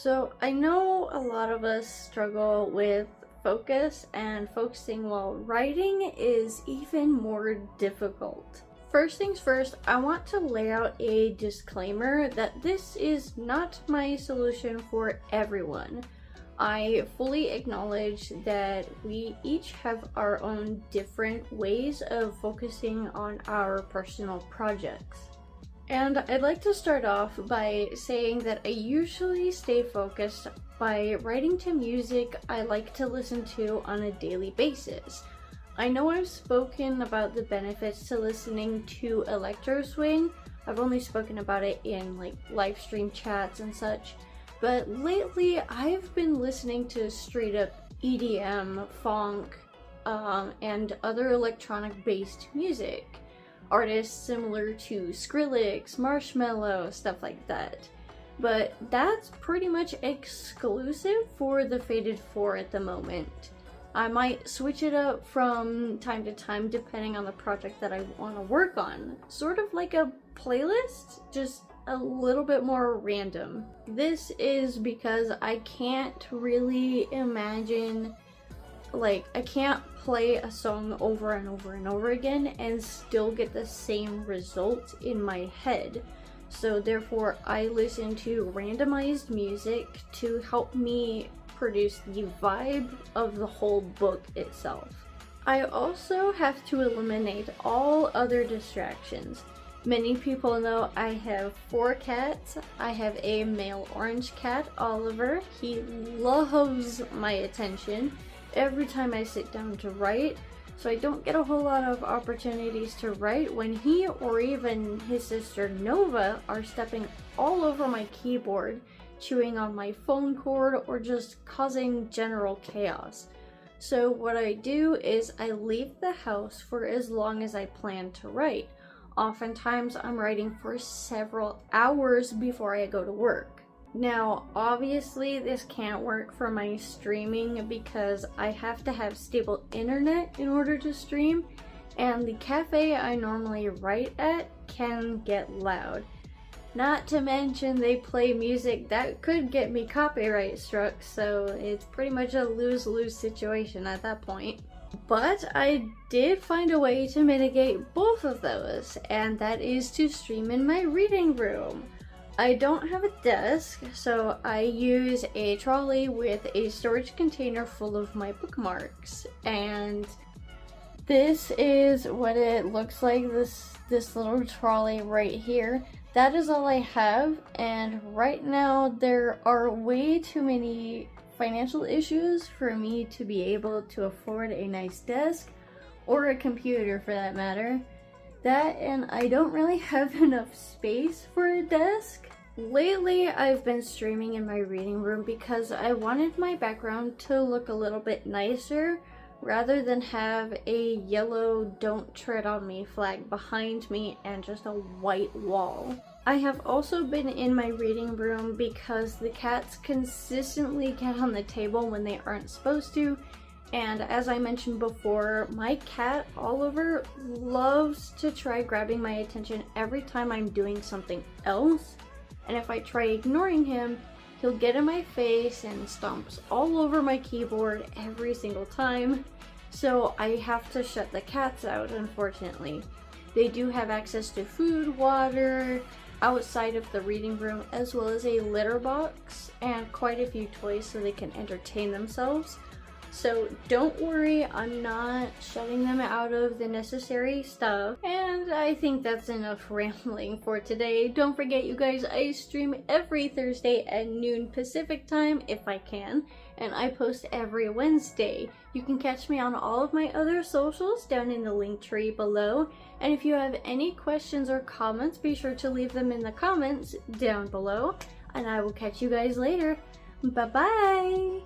So I know a lot of us struggle with focus, and focusing while writing is even more difficult. First things first, I want to lay out a disclaimer that this is not my solution for everyone. I fully acknowledge that we each have our own different ways of focusing on our personal projects. And I'd like to start off by saying that I usually stay focused by writing to music I like to listen to on a daily basis. I know I've spoken about the benefits to listening to electro swing. I've only spoken about it in like live stream chats and such, but lately I've been listening to straight up EDM, funk, and other electronic based music. Artists similar to Skrillex, Marshmello, stuff like that. But that's pretty much exclusive for the Faded 4 at the moment. I might switch it up from time to time depending on the project that I want to work on. Sort of like a playlist, just a little bit more random. This is because I can't really imagine, I can't play a song over and over and over again and still get the same result in my head. So therefore I listen to randomized music to help me produce the vibe of the whole book itself. I also have to eliminate all other distractions. Many people know I have 4 cats. I have a male orange cat, Oliver. He loves my attention every time I sit down to write, so I don't get a whole lot of opportunities to write when he or even his sister Nova are stepping all over my keyboard, chewing on my phone cord, or just causing general chaos. So what I do is I leave the house for as long as I plan to write. Oftentimes I'm writing for several hours before I go to work. Now, obviously this can't work for my streaming because I have to have stable internet in order to stream, and the cafe I normally write at can get loud. Not to mention they play music that could get me copyright struck, so it's pretty much a lose-lose situation at that point. But I did find a way to mitigate both of those, and that is to stream in my reading room. I don't have a desk, so I use a trolley with a storage container full of my bookmarks, and this is what it looks like, this little trolley right here. That is all I have, and right now there are way too many financial issues for me to be able to afford a nice desk, or a computer for that matter. That, and I don't really have enough space for a desk. Lately, I've been streaming in my reading room because I wanted my background to look a little bit nicer rather than have a yellow "Don't Tread on Me" flag behind me and just a white wall. I have also been in my reading room because the cats consistently get on the table when they aren't supposed to, and as I mentioned before, my cat Oliver loves to try grabbing my attention every time I'm doing something else. And if I try ignoring him, he'll get in my face and stomps all over my keyboard every single time. So I have to shut the cats out, unfortunately. They do have access to food, water, outside of the reading room, as well as a litter box and quite a few toys so they can entertain themselves. So don't worry, I'm not shutting them out of the necessary stuff. And I think that's enough rambling for today. Don't forget, you guys, I stream every Thursday at noon Pacific time if I can, and I post every Wednesday. You can catch me on all of my other socials down in the link tree below. And if you have any questions or comments, be sure to leave them in the comments down below. And I will catch you guys later. Bye-bye!